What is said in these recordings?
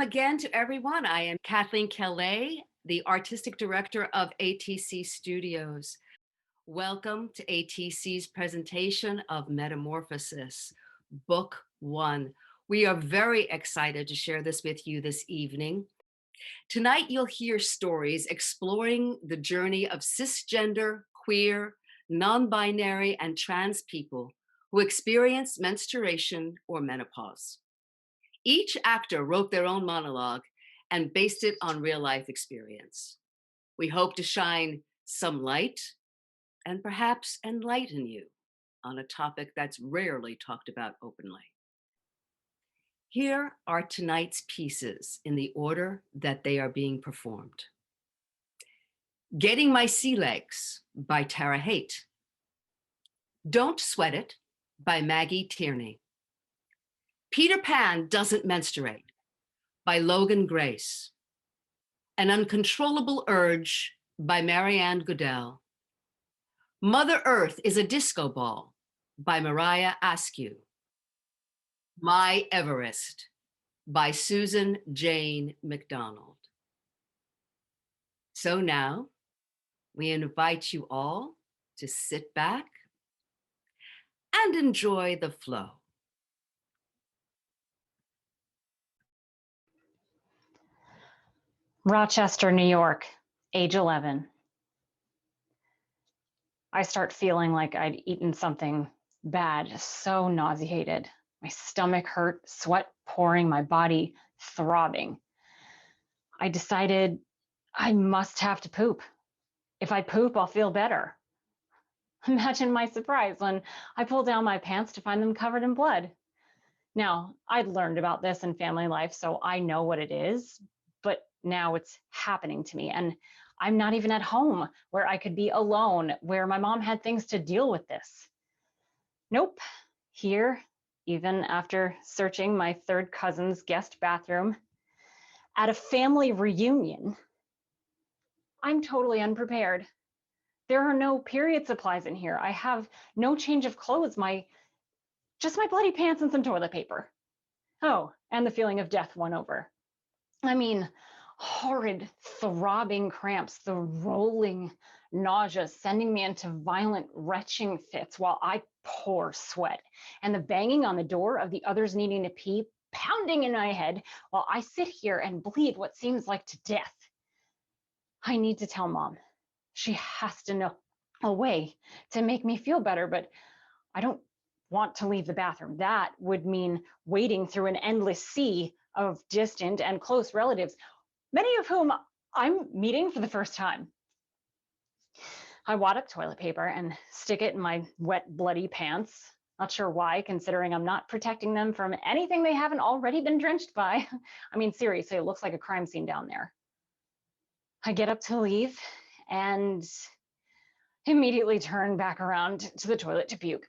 again to everyone. I am Kathleen Kelly, the Artistic Director of ATC Studios. Welcome to ATC's presentation of Metamorphosis, Book 1. We are very excited to share this with you this evening. Tonight, you'll hear stories exploring the journey of cisgender, queer, non-binary, and trans people who experience menstruation or menopause. Each actor wrote their own monologue and based it on real-life experience. We hope to shine some light and perhaps enlighten you on a topic that's rarely talked about openly. Here are tonight's pieces in the order that they are being performed. Getting My Sea Legs by Tara Haight. Don't Sweat It by Maggie Tierney. Peter Pan Doesn't Menstruate by Logan Grace. An Uncontrollable Urge by Marianne Goodell. Mother Earth is a Disco Ball by Mariah Askew. My Everest by Susan Jane McDonald. So now we invite you all to sit back and enjoy the flow. Rochester, New York, age 11. I start feeling like I'd eaten something bad, so nauseated. My stomach hurt, sweat pouring, my body throbbing. I decided I must have to poop. If I poop, I'll feel better. Imagine my surprise when I pulled down my pants to find them covered in blood. Now, I'd learned about this in family life, so I know what it is, but now it's happening to me, and I'm not even at home where I could be alone, where my mom had things to deal with this. Nope, here, even after searching my third cousin's guest bathroom, at a family reunion, I'm totally unprepared. There are no period supplies in here. I have no change of clothes, just my bloody pants and some toilet paper. Oh, and the feeling of death won over. I mean, horrid throbbing cramps, the rolling nausea sending me into violent retching fits while I pour sweat, and the banging on the door of the others needing to pee pounding in my head while I sit here and bleed what seems like to death. I need to tell Mom. She has to know a way to make me feel better, but I don't want to leave the bathroom. That would mean wading through an endless sea of distant and close relatives, many of whom I'm meeting for the first time. I wad up toilet paper and stick it in my wet, bloody pants. Not sure why, considering I'm not protecting them from anything they haven't already been drenched by. I mean, seriously, it looks like a crime scene down there. I get up to leave and immediately turn back around to the toilet to puke.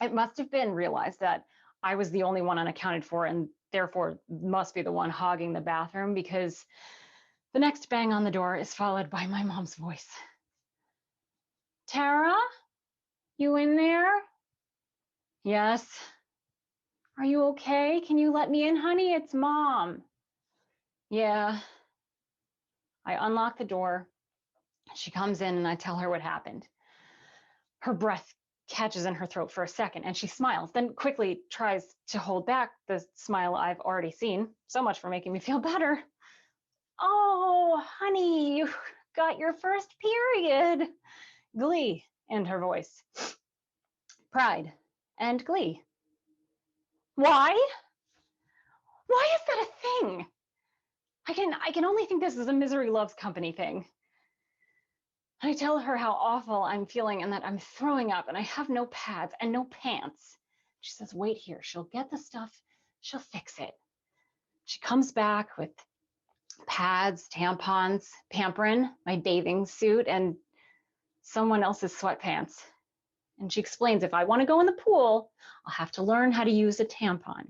It must have been realized that I was the only one unaccounted for and therefore must be the one hogging the bathroom, because the next bang on the door is followed by my mom's voice. Tara, you in there? Yes. Are you okay? Can you let me in, honey? It's Mom. Yeah. I unlock the door. She comes in and I tell her what happened. Her breath catches in her throat for a second and she smiles, then quickly tries to hold back the smile I've already seen. So much for making me feel better. Oh, honey, you got your first period. Glee in her voice. Pride and glee. Why? Why is that a thing? I can only think this is a misery loves company thing. I tell her how awful I'm feeling and that I'm throwing up and I have no pads and no pants. She says, wait here, she'll get the stuff, she'll fix it. She comes back with pads, tampons, Pamprin, my bathing suit, and someone else's sweatpants. And she explains if I want to go in the pool, I'll have to learn how to use a tampon.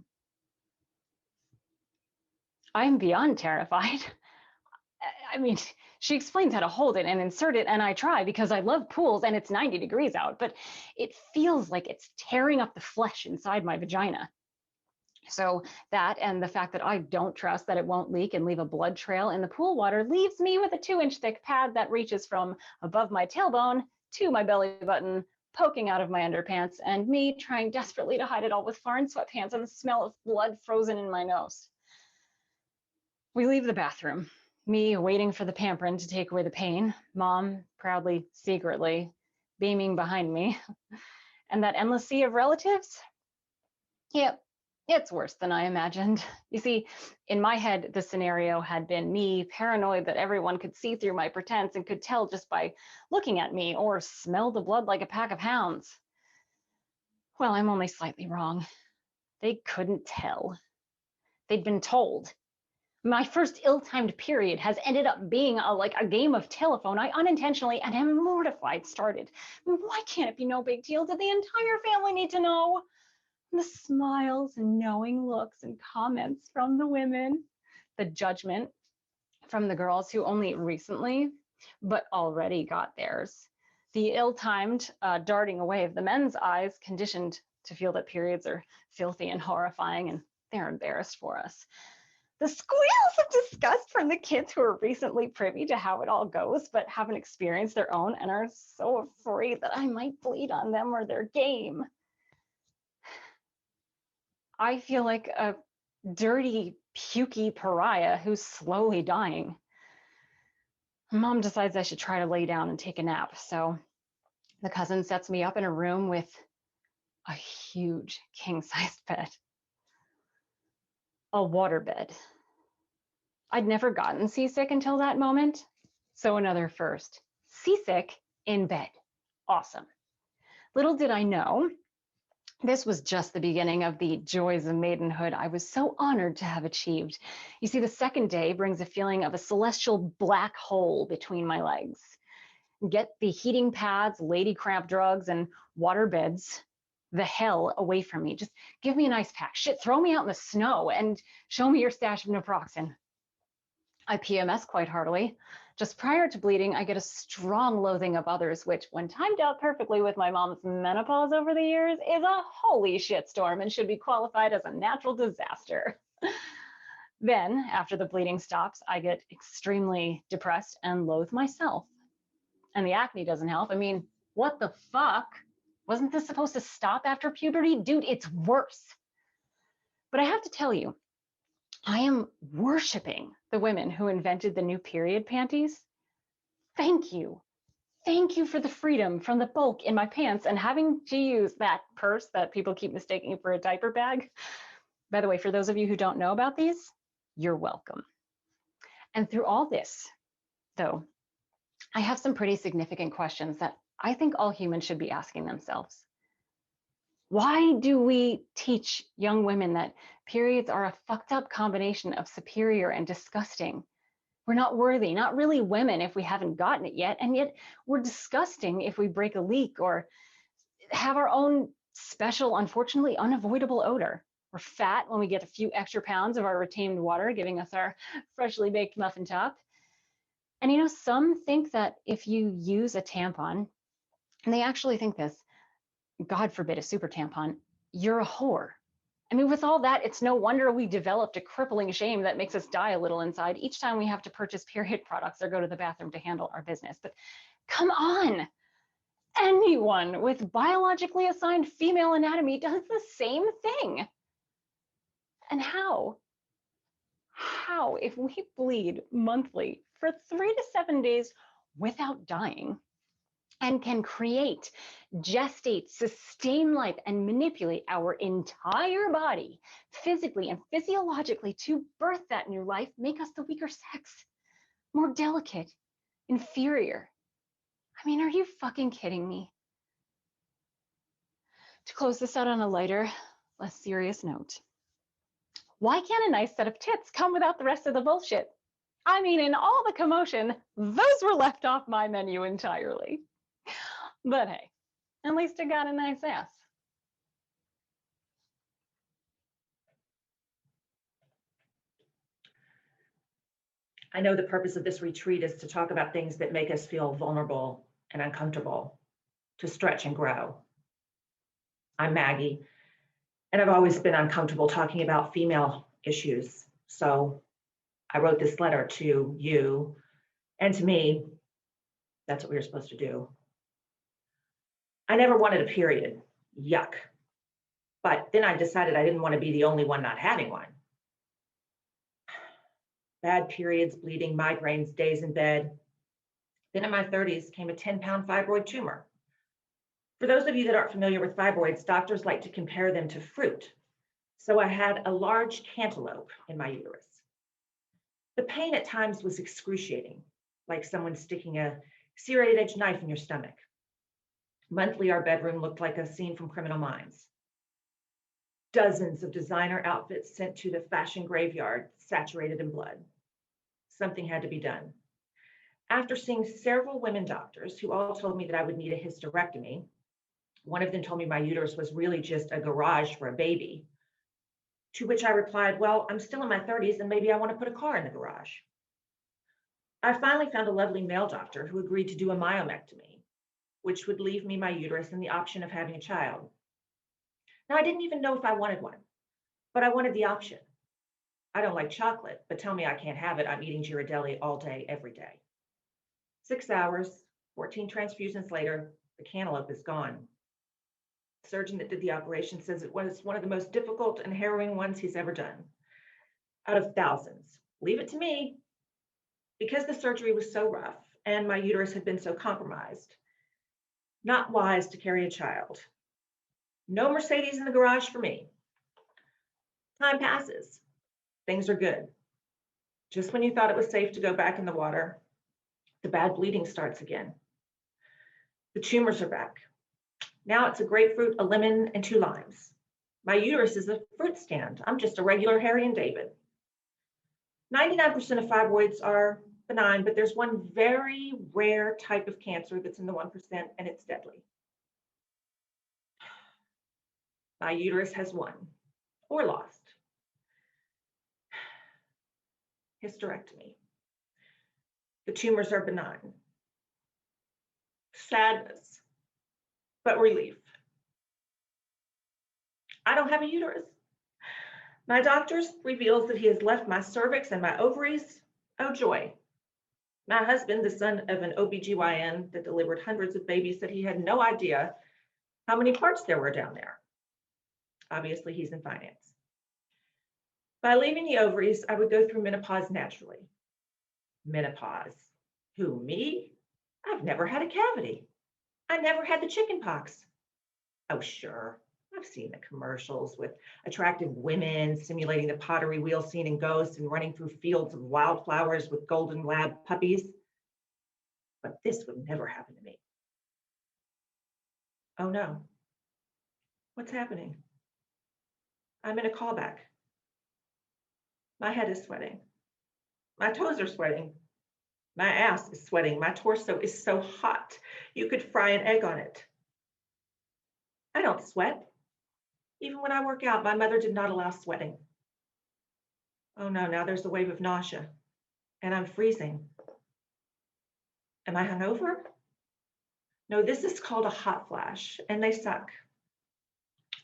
I'm beyond terrified. I mean, she explains how to hold it and insert it, and I try because I love pools and it's 90 degrees out, but it feels like it's tearing up the flesh inside my vagina. So that and the fact that I don't trust that it won't leak and leave a blood trail in the pool water leaves me with a 2-inch thick pad that reaches from above my tailbone to my belly button, poking out of my underpants, and me trying desperately to hide it all with foreign sweatpants and the smell of blood frozen in my nose. We leave the bathroom, me waiting for the pamperin to take away the pain, mom proudly, secretly, beaming behind me, and that endless sea of relatives. Yep, it's worse than I imagined. You see, in my head, the scenario had been me paranoid that everyone could see through my pretense and could tell just by looking at me or smell the blood like a pack of hounds. Well, I'm only slightly wrong. They couldn't tell. They'd been told. My first ill-timed period has ended up being like a game of telephone I unintentionally and am mortified started. Why can't it be no big deal? Did the entire family need to know? The smiles and knowing looks and comments from the women, the judgment from the girls who only recently, but already got theirs, the ill-timed darting away of the men's eyes, conditioned to feel that periods are filthy and horrifying and they're embarrassed for us. The squeals of disgust from the kids who are recently privy to how it all goes, but haven't experienced their own and are so afraid that I might bleed on them or their game. I feel like a dirty, pukey pariah who's slowly dying. Mom decides I should try to lay down and take a nap, so the cousin sets me up in a room with a huge king-sized bed, a water bed. I'd never gotten seasick until that moment, so another first. Seasick in bed. Awesome. Little did I know, this was just the beginning of the joys of maidenhood I was so honored to have achieved. You see, the second day brings a feeling of a celestial black hole between my legs. Get the heating pads, lady cramp drugs, and water beds the hell away from me. Just give me an ice pack. Shit, throw me out in the snow and show me your stash of naproxen. I PMS quite heartily. Just prior to bleeding, I get a strong loathing of others, which, when timed out perfectly with my mom's menopause over the years, is a holy shitstorm and should be qualified as a natural disaster. Then, after the bleeding stops, I get extremely depressed and loathe myself. And the acne doesn't help. I mean, what the fuck? Wasn't this supposed to stop after puberty? Dude, it's worse. But I have to tell you, I am worshiping the women who invented the new period panties. Thank you. Thank you for the freedom from the bulk in my pants and having to use that purse that people keep mistaking for a diaper bag. By the way, for those of you who don't know about these, you're welcome. And through all this, though, I have some pretty significant questions that I think all humans should be asking themselves. Why do we teach young women that periods are a fucked up combination of superior and disgusting? We're not worthy, not really women if we haven't gotten it yet, and yet we're disgusting if we break a leak or have our own special, unfortunately unavoidable odor. We're fat when we get a few extra pounds of our retained water, giving us our freshly baked muffin top. And you know, some think that if you use a tampon, and they actually think this, God forbid a super tampon, you're a whore. I mean, with all that, it's no wonder we developed a crippling shame that makes us die a little inside each time we have to purchase period products or go to the bathroom to handle our business. But come on, anyone with biologically assigned female anatomy does the same thing. And how, if we bleed monthly for 3 to 7 days without dying, and can create, gestate, sustain life, and manipulate our entire body physically and physiologically to birth that new life, make us the weaker sex, more delicate, inferior. I mean, are you fucking kidding me? To close this out on a lighter, less serious note, why can't a nice set of tits come without the rest of the bullshit? I mean, in all the commotion, those were left off my menu entirely. But hey, at least I got a nice ass. I know the purpose of this retreat is to talk about things that make us feel vulnerable and uncomfortable, to stretch and grow. I'm Maggie, And I've always been uncomfortable talking about female issues. So I wrote this letter to you and to me. That's what we were supposed to do. I never wanted a period. Yuck. But then I decided I didn't want to be the only one not having one. Bad periods, bleeding, migraines, days in bed. Then in my 30s came a 10-pound fibroid tumor. For those of you that aren't familiar with fibroids, doctors like to compare them to fruit. So I had a large cantaloupe in my uterus. The pain at times was excruciating, like someone sticking a serrated edge knife in your stomach. Monthly, our bedroom looked like a scene from Criminal Minds. Dozens of designer outfits sent to the fashion graveyard, saturated in blood. Something had to be done. After seeing several women doctors who all told me that I would need a hysterectomy, one of them told me my uterus was really just a garage for a baby, to which I replied, well, I'm still in my 30s and maybe I want to put a car in the garage. I finally found a lovely male doctor who agreed to do a myomectomy, which would leave me my uterus and the option of having a child. Now, I didn't even know if I wanted one, but I wanted the option. I don't like chocolate, but tell me I can't have it. I'm eating Ghirardelli all day, every day. 6 hours, 14 transfusions later, the cantaloupe is gone. The surgeon that did the operation says it was one of the most difficult and harrowing ones he's ever done, out of thousands. Leave it to me. Because the surgery was so rough and my uterus had been so compromised, not wise to carry a child. No Mercedes in the garage for me. Time passes. Things are good. Just when you thought it was safe to go back in the water, the bad bleeding starts again. The tumors are back. Now it's a grapefruit, a lemon, and 2 limes. My uterus is a fruit stand. I'm just a regular Harry and David. 99% of fibroids are benign, but there's one very rare type of cancer that's in the 1%, and it's deadly. My uterus has won or lost. Hysterectomy. The tumors are benign. Sadness, but relief. I don't have a uterus. My doctor reveals that he has left my cervix and my ovaries. Oh, joy. My husband, the son of an OBGYN that delivered hundreds of babies, said he had no idea how many parts there were down there. Obviously, he's in finance. By leaving the ovaries, I would go through menopause naturally. Menopause. Who, me? I've never had a cavity. I never had the chicken pox. Oh, sure. I've seen the commercials with attractive women simulating the pottery wheel scene in Ghost and running through fields of wildflowers with golden lab puppies. But this would never happen to me. Oh no. What's happening? I'm in a callback. My head is sweating. My toes are sweating. My ass is sweating. My torso is so hot, you could fry an egg on it. I don't sweat. Even when I work out, my mother did not allow sweating. Oh no, now there's a wave of nausea, and I'm freezing. Am I hungover? No, this is called a hot flash, and they suck.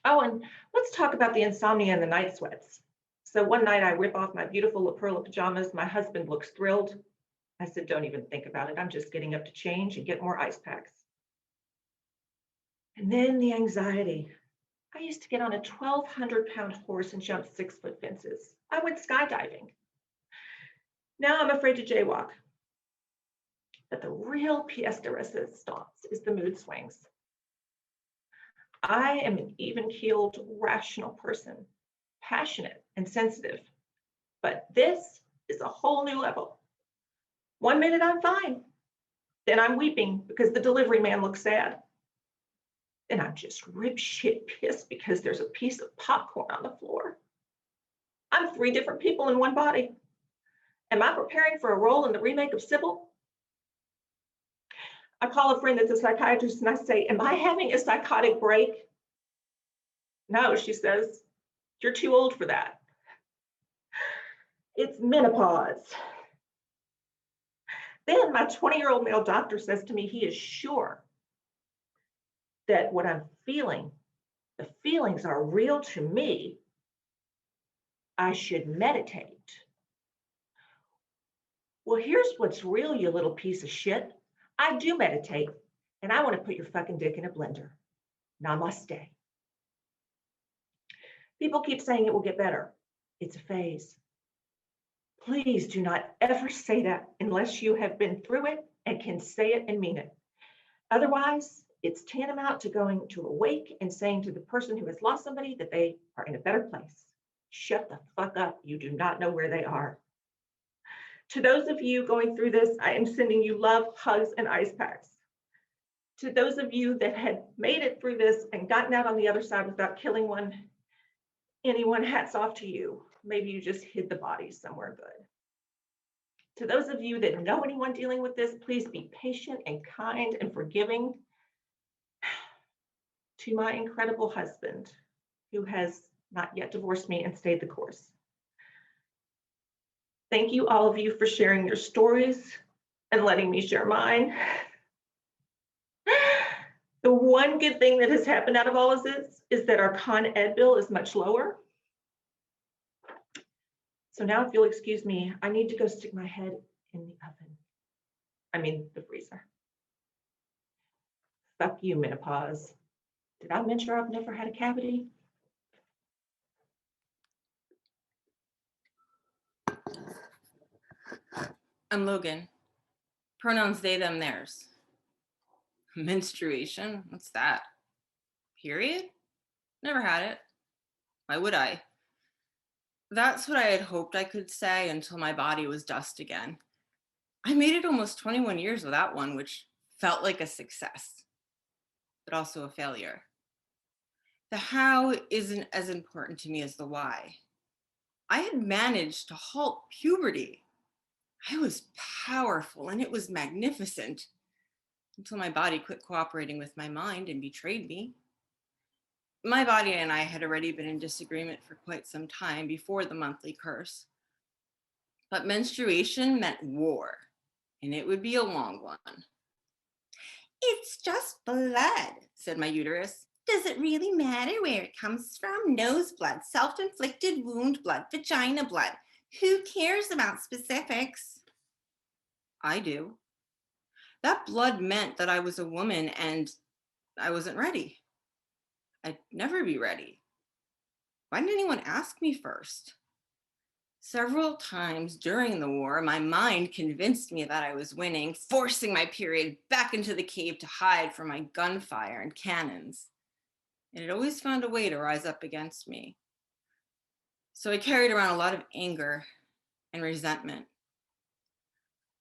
Oh, and let's talk about the insomnia and the night sweats. So one night I rip off my beautiful La Perla pajamas. My husband looks thrilled. I said, don't even think about it. I'm just getting up to change and get more ice packs. And then the anxiety. I used to get on a 1,200-pound horse and jump 6-foot fences. I went skydiving. Now I'm afraid to jaywalk. But the real pièce de résistance is the mood swings. I am an even-keeled, rational person, passionate and sensitive. But this is a whole new level. 1 minute I'm fine. Then I'm weeping because the delivery man looks sad. Then I'm just rib shit pissed because there's a piece of popcorn on the floor. I'm 3 different people in one body. Am I preparing for a role in the remake of Sybil? I call a friend that's a psychiatrist and I say, am I having a psychotic break? No, she says, you're too old for that. It's menopause. Then my 20-year-old male doctor says to me he is sure that what I'm feeling The feelings are real to me. I should meditate. Well, here's what's real, you little piece of shit. I do meditate, and I want to put your fucking dick in a blender. Namaste. People keep saying it will get better. It's a phase. Please do not ever say that unless you have been through it and can say it and mean it. Otherwise, it's tantamount to going to a wake and saying to the person who has lost somebody that they are in a better place. Shut the fuck up. You do not know where they are. To those of you going through this, I am sending you love, hugs, and ice packs. To those of you that had made it through this and gotten out on the other side without killing anyone, hats off to you. Maybe you just hid the bodies somewhere good. To those of you that know anyone dealing with this, please be patient and kind and forgiving. To my incredible husband, who has not yet divorced me and stayed the course. Thank you, all of you, for sharing your stories and letting me share mine. The one good thing that has happened out of all of this is that our Con Ed bill is much lower. So now, if you'll excuse me, I need to go stick my head in the oven. I mean, the freezer. Fuck you, menopause. Did I mention I've never had a cavity? I'm Logan. Pronouns they, them, theirs. Menstruation? What's that? Period? Never had it. Why would I? That's what I had hoped I could say until my body was dust again. I made it almost 21 years without one, which felt like a success, but also a failure. The how isn't as important to me as the why. I had managed to halt puberty. I was powerful and it was magnificent until my body quit cooperating with my mind and betrayed me. My body and I had already been in disagreement for quite some time before the monthly curse. But menstruation meant war, and it would be a long one. It's just blood, said my uterus. Does it really matter where it comes from? Nose blood, self-inflicted wound blood, vagina blood. Who cares about specifics? I do. That blood meant that I was a woman and I wasn't ready. I'd never be ready. Why didn't anyone ask me first? Several times during the war, my mind convinced me that I was winning, forcing my period back into the cave to hide from my gunfire and cannons. And it always found a way to rise up against me. So I carried around a lot of anger and resentment.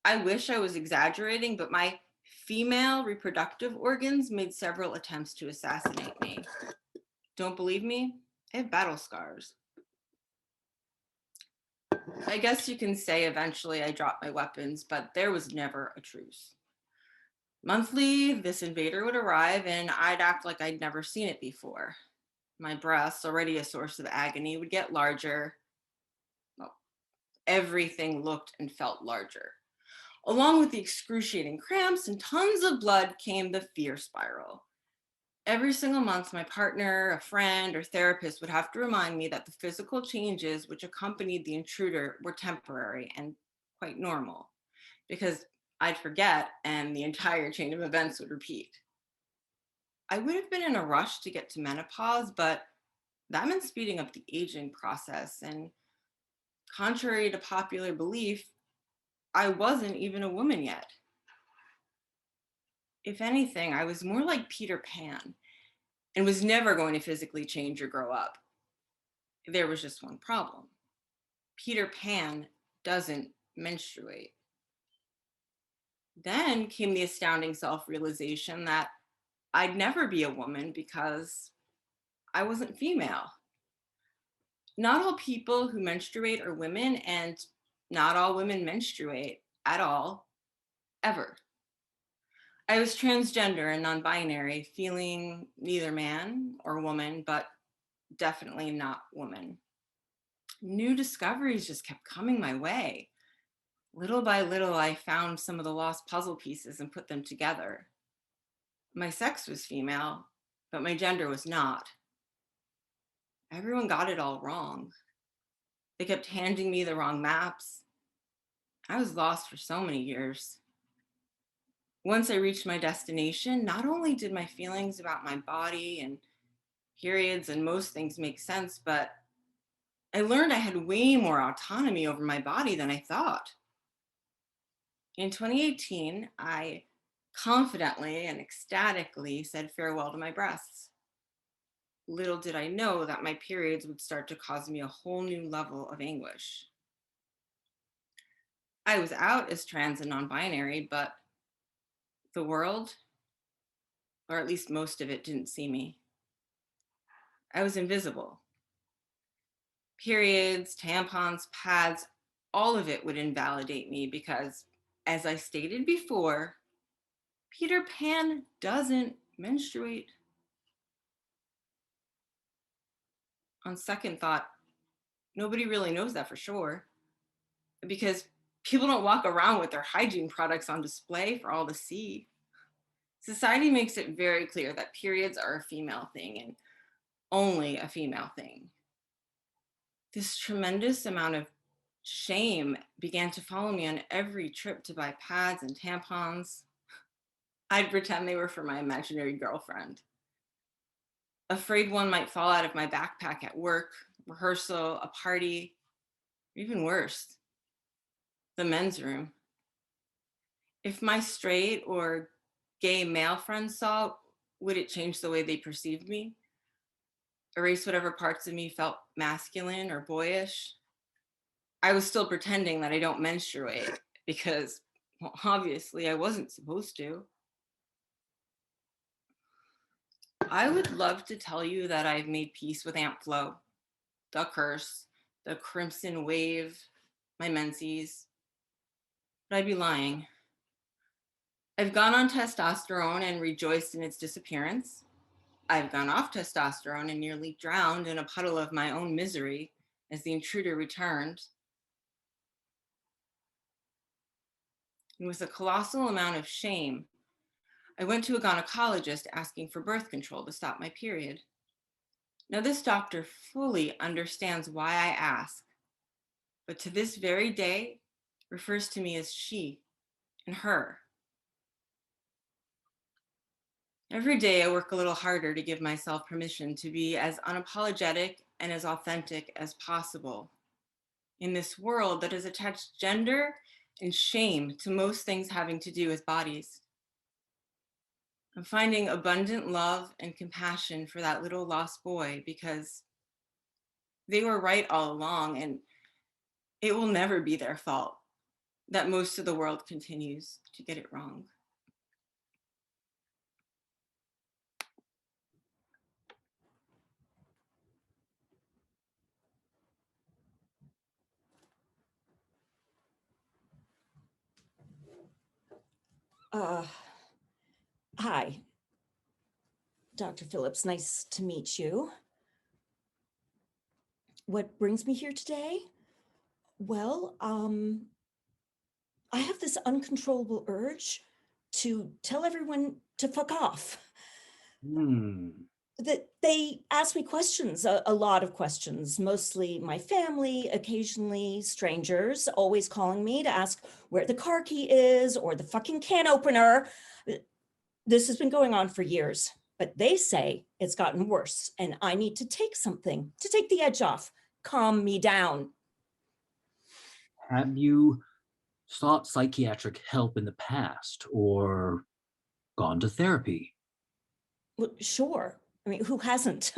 I wish I was exaggerating, but my female reproductive organs made several attempts to assassinate me. Don't believe me? I have battle scars. I guess you can say eventually I dropped my weapons, but there was never a truce. Monthly, this invader would arrive and I'd act like I'd never seen it before. My breasts, already a source of agony, would get larger. Well, everything looked and felt larger. Along with the excruciating cramps and tons of blood came the fear spiral. Every single month, my partner, a friend, or therapist would have to remind me that the physical changes which accompanied the intruder were temporary and quite normal, because I'd forget and the entire chain of events would repeat. I would have been in a rush to get to menopause, but that meant speeding up the aging process. And contrary to popular belief, I wasn't even a woman yet. If anything, I was more like Peter Pan and was never going to physically change or grow up. There was just one problem. Peter Pan doesn't menstruate. Then came the astounding self-realization that I'd never be a woman because I wasn't female. Not all people who menstruate are women, and not all women menstruate at all, ever. I was transgender and non-binary, feeling neither man or woman, but definitely not woman. New discoveries just kept coming my way. Little by little, I found some of the lost puzzle pieces and put them together. My sex was female, but my gender was not. everyone got it all wrong. They kept handing me the wrong maps. I was lost for so many years. Once I reached my destination, not only did my feelings about my body and periods and most things make sense, but I learned I had way more autonomy over my body than I thought. In 2018, I confidently and ecstatically said farewell to my breasts. Little did I know that my periods would start to cause me a whole new level of anguish. I was out as trans and non-binary, but the world, or at least most of it, didn't see me. I was invisible. Periods, tampons, pads, all of it would invalidate me because, as I stated before, Peter Pan doesn't menstruate. On second thought, nobody really knows that for sure because people don't walk around with their hygiene products on display for all to see. Society makes it very clear that periods are a female thing and only a female thing. This tremendous amount of shame began to follow me on every trip to buy pads and tampons. I'd pretend they were for my imaginary girlfriend, afraid one might fall out of my backpack at work, rehearsal, a party, or even worse, the men's room. If my straight or gay male friends saw, would it change the way they perceived me? Erase whatever parts of me felt masculine or boyish? I was still pretending that I don't menstruate because, well, obviously I wasn't supposed to. I would love to tell you that I've made peace with Aunt Flo, the curse, the crimson wave, my menses, but I'd be lying. I've gone on testosterone and rejoiced in its disappearance. I've gone off testosterone and nearly drowned in a puddle of my own misery as the intruder returned. And with a colossal amount of shame, I went to a gynecologist asking for birth control to stop my period. Now, this doctor fully understands why I ask, but to this very day refers to me as she and her. Every day I work a little harder to give myself permission to be as unapologetic and as authentic as possible in this world that has attached gender and shame to most things having to do with bodies. I'm finding abundant love and compassion for that little lost boy because they were right all along, and it will never be their fault that most of the world continues to get it wrong. Uh, Hi, Dr. Phillips. Nice to meet you. What brings me here today? Well, I have this uncontrollable urge to tell everyone to fuck off. That they ask me questions, a lot of questions, mostly my family, occasionally strangers, always calling me to ask where the car key is or the fucking can opener. This has been going on for years, but they say it's gotten worse and I need to take something to take the edge off, calm me down. Have you sought psychiatric help in the past or gone to therapy? Well, sure. I mean, who hasn't?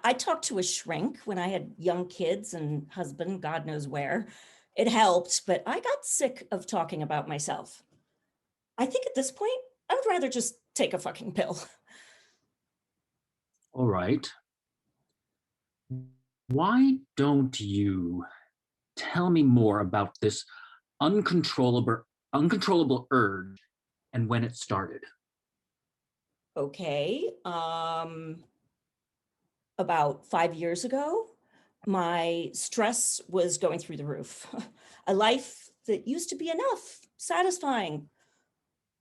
I talked to a shrink when I had young kids and husband, God knows where. It helped, but I got sick of talking about myself. I think at this point, I would rather just take a fucking pill. All right. Why don't you tell me more about this uncontrollable urge and when it started? Okay. About 5 years ago, my stress was going through the roof. A life that used to be enough, satisfying,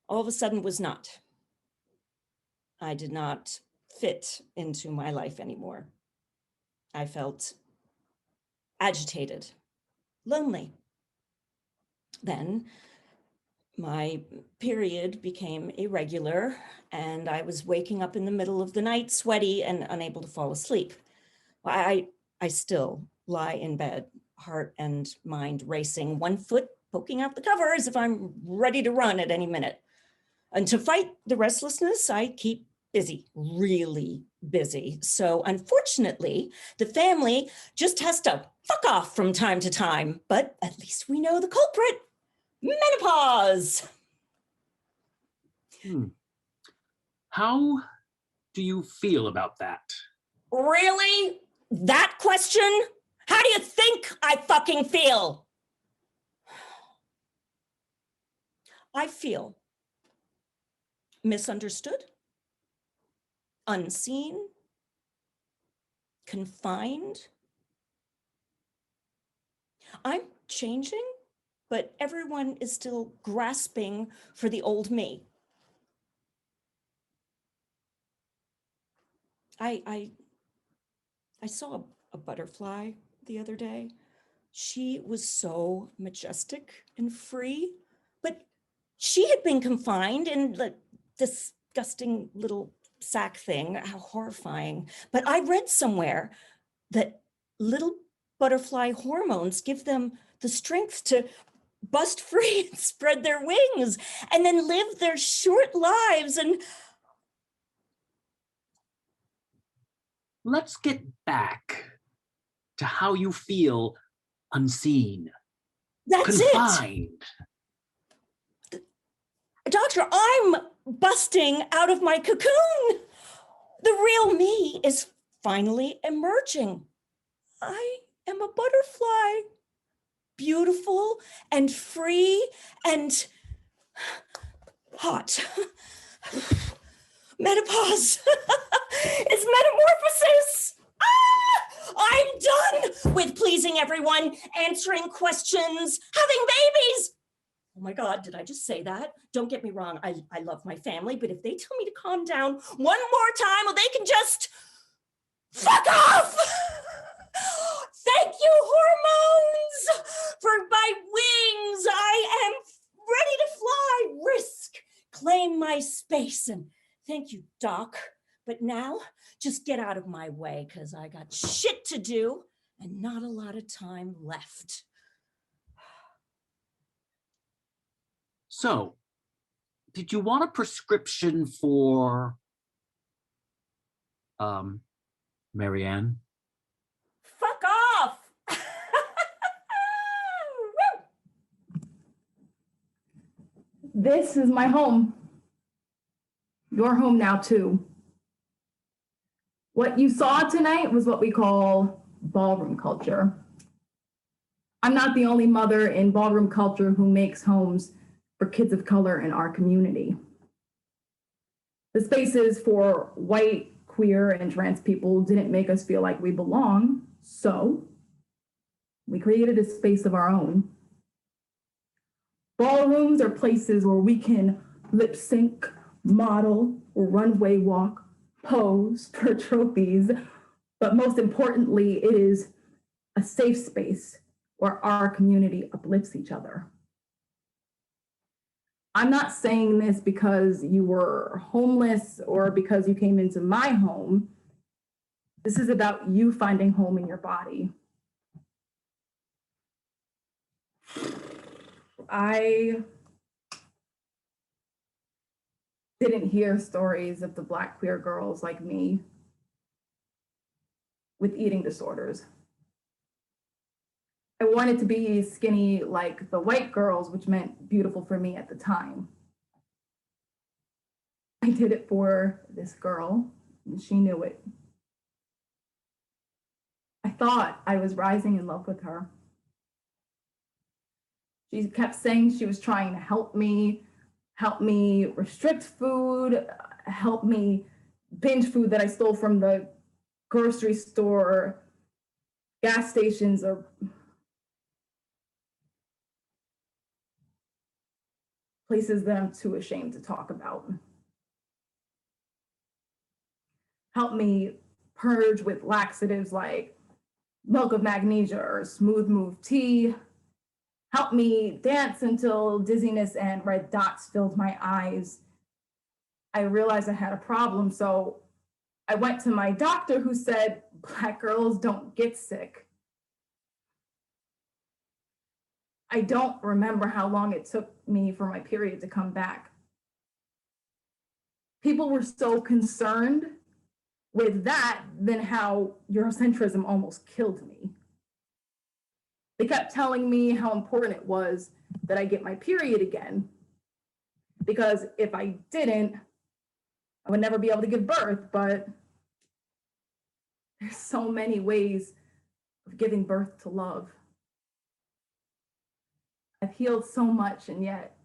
all of a sudden was not. I did not fit into my life anymore. I felt agitated, lonely. Then my period became irregular, and I was waking up in the middle of the night, sweaty and unable to fall asleep. I still lie in bed, heart and mind racing, one foot poking out the cover as if I'm ready to run at any minute. And to fight the restlessness, I keep busy, really busy. So unfortunately, the family just has to fuck off from time to time, but at least we know the culprit: menopause. How do you feel about that? Really? That question? How do you think I fucking feel? I feel misunderstood, unseen, confined. I'm changing, but everyone is still grasping for the old me. I saw a butterfly the other day. She was so majestic and free, but she had been confined in the disgusting little sack thing. How horrifying. But I read somewhere that little butterfly hormones give them the strength to bust free and spread their wings and then live their short lives. And Let's get back to how you feel unseen, that's confined. Doctor, I'm busting out of my cocoon. The real me is finally emerging. I am a butterfly, beautiful and free and hot. Menopause. It's metamorphosis. I'm done with pleasing everyone, answering questions, having babies. Oh my God, did I just say that? Don't get me wrong, I love my family, but if they tell me to calm down one more time, well, they can just fuck off! Thank you, hormones, for my wings. I am ready to fly, risk, claim my space, and thank you, Doc. But now, just get out of my way, because I got shit to do and not a lot of time left. So, did you want a prescription for, Marianne? Fuck off! This is my home. Your home now, too. What you saw tonight was what we call ballroom culture. I'm not the only mother in ballroom culture who makes homes for kids of color in our community. The spaces for white, queer, and trans people didn't make us feel like we belong, so we created a space of our own. Ballrooms are places where we can lip sync, model, or runway walk, pose for trophies, but most importantly, it is a safe space where our community uplifts each other. I'm not saying this because you were homeless or because you came into my home. This is about you finding home in your body. I didn't hear stories of the Black queer girls like me with eating disorders. I wanted to be skinny like the white girls, which meant beautiful for me at the time. I did it for this girl, and she knew it. I thought I was rising in love with her. She kept saying she was trying to help me restrict food, help me binge food that I stole from the grocery store, gas stations, or places that I'm too ashamed to talk about. Help me purge with laxatives like milk of magnesia or smooth move tea, helped me dance until dizziness and red dots filled my eyes. I realized I had a problem, so I went to my doctor who said, Black girls don't get sick. I don't remember how long it took me for my period to come back. People were so concerned with that than how Eurocentrism almost killed me. They kept telling me how important it was that I get my period again, because if I didn't, I would never be able to give birth. But there's so many ways of giving birth to love. I've healed so much, and yet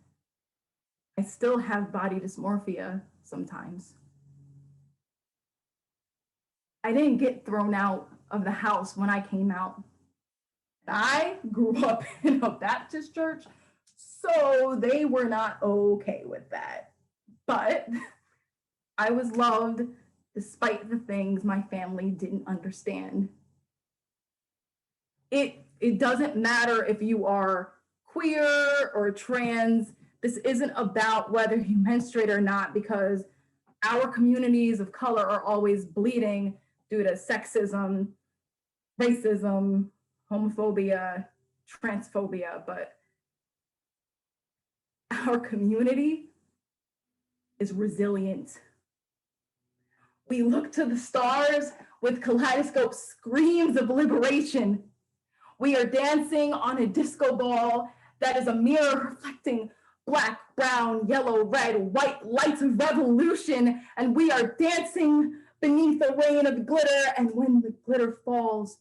I still have body dysmorphia sometimes. I didn't get thrown out of the house when I came out. I grew up in a Baptist church, so they were not okay with that. But I was loved despite the things my family didn't understand. It doesn't matter if you are queer or trans. This isn't about whether you menstruate or not, because our communities of color are always bleeding due to sexism, racism, homophobia, transphobia, but our community is resilient. We look to the stars with kaleidoscope screams of liberation. We are dancing on a disco ball that is a mirror reflecting black, brown, yellow, red, white lights of revolution, and we are dancing beneath a rain of glitter, and when the glitter falls,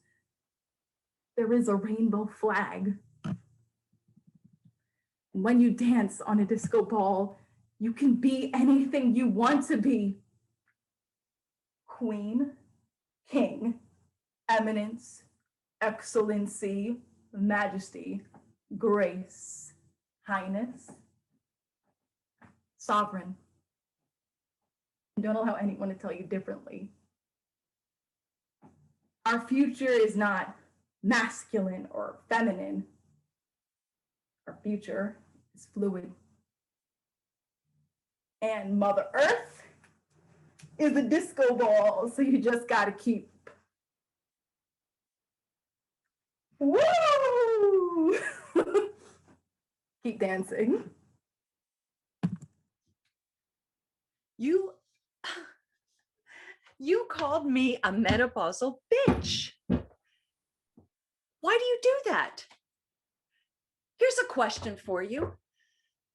there is a rainbow flag. And when you dance on a disco ball, you can be anything you want to be. Queen, king, eminence, excellency, majesty, grace, highness, sovereign. Don't allow anyone to tell you differently. Our future is not masculine or feminine. Our future is fluid. And Mother Earth is a disco ball, so you just gotta keep woo! Keep dancing. You called me a menopausal bitch. Why do you do that? Here's a question for you.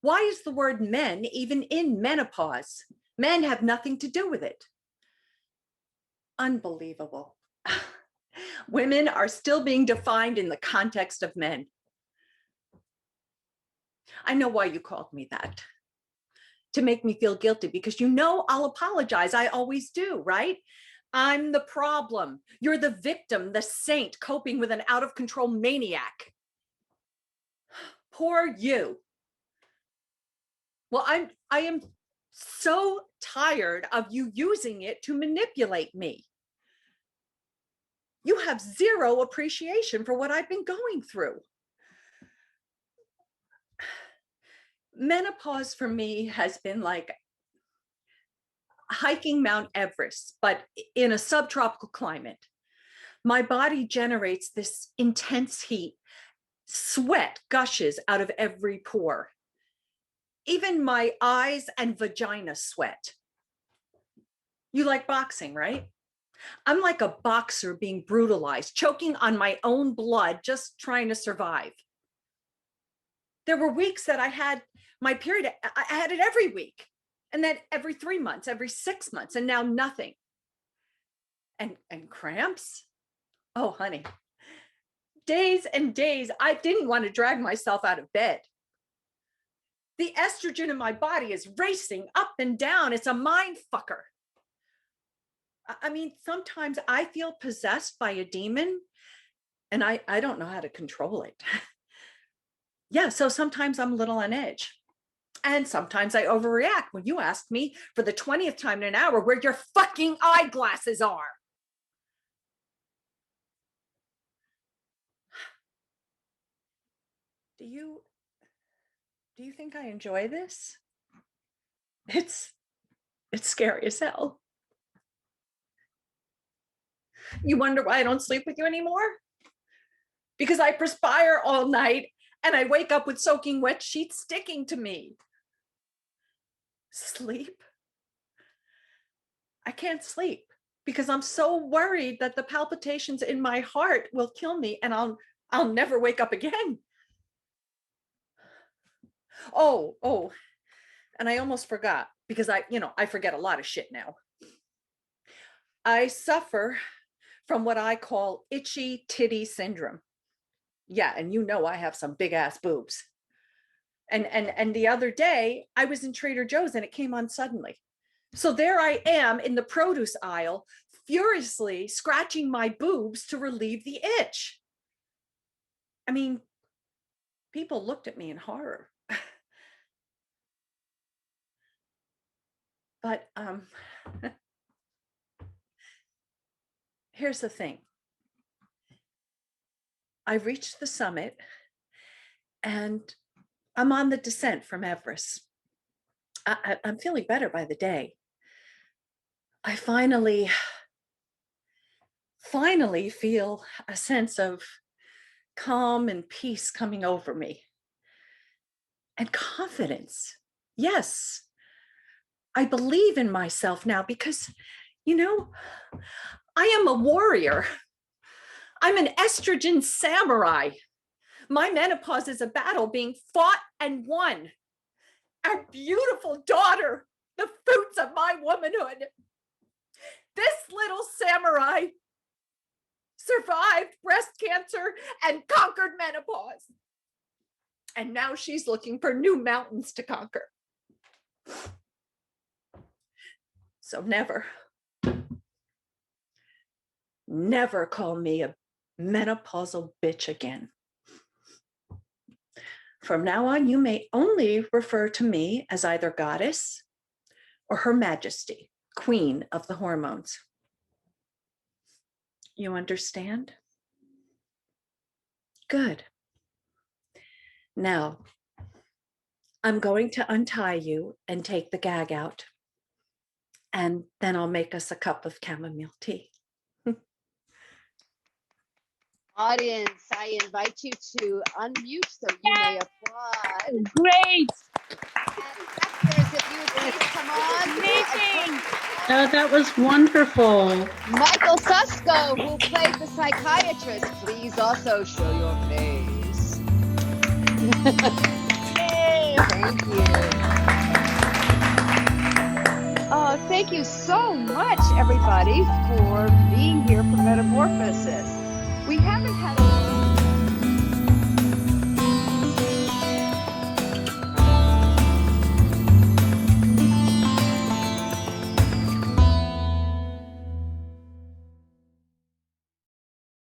Why is the word men even in menopause? Men have nothing to do with it. Unbelievable. Women are still being defined in the context of men. I know why you called me that. To make me feel guilty, because you know I'll apologize. I always do, right? I'm the problem. You're the victim, the saint coping with an out of control maniac. Poor you. Well, I am so tired of you using it to manipulate me. You have zero appreciation for what I've been going through. Menopause for me has been like hiking Mount Everest, but in a subtropical climate. My body generates this intense heat. Sweat gushes out of every pore. Even my eyes and vagina sweat. You like boxing, right? I'm like a boxer being brutalized, choking on my own blood, just trying to survive. There were weeks that I had my period, I had it every week, and then every 3 months, every 6 months, and now nothing. And cramps? Oh, honey. Days and days, I didn't want to drag myself out of bed. The estrogen in my body is racing up and down. It's a mind fucker. I mean, sometimes I feel possessed by a demon, and I don't know how to control it. Yeah, so sometimes I'm a little on edge. And sometimes I overreact when you ask me for the 20th time in an hour where your fucking eyeglasses are. Do you think I enjoy this? It's scary as hell. You wonder why I don't sleep with you anymore? Because I perspire all night and I wake up with soaking wet sheets sticking to me. Sleep? I can't sleep because I'm so worried that the palpitations in my heart will kill me and I'll never wake up again. Oh, and I almost forgot because I forget a lot of shit now. I suffer from what I call itchy titty syndrome. Yeah, and I have some big ass boobs. And the other day I was in Trader Joe's and it came on suddenly. So there I am in the produce aisle, furiously scratching my boobs to relieve the itch. I mean, people looked at me in horror. But here's the thing. I reached the summit and I'm on the descent from Everest. I'm feeling better by the day. I finally feel a sense of calm and peace coming over me. And confidence. Yes, I believe in myself now because, I am a warrior. I'm an estrogen samurai. My menopause is a battle being fought and won. Our beautiful daughter, the fruits of my womanhood. This little samurai survived breast cancer and conquered menopause. And now she's looking for new mountains to conquer. So never call me a menopausal bitch again. From now on, you may only refer to me as either goddess or Her Majesty, Queen of the Hormones. You understand? Good. Now, I'm going to untie you and take the gag out, and then I'll make us a cup of chamomile tea. Audience, I invite you to unmute so you may applaud. Great. And actors, if you would please come on. Amazing. Oh, that was wonderful. Michael Susko, who played the psychiatrist, please also show your face. Thank you. Oh, thank you so much, everybody, for being here for Metamorphosis. We haven't had a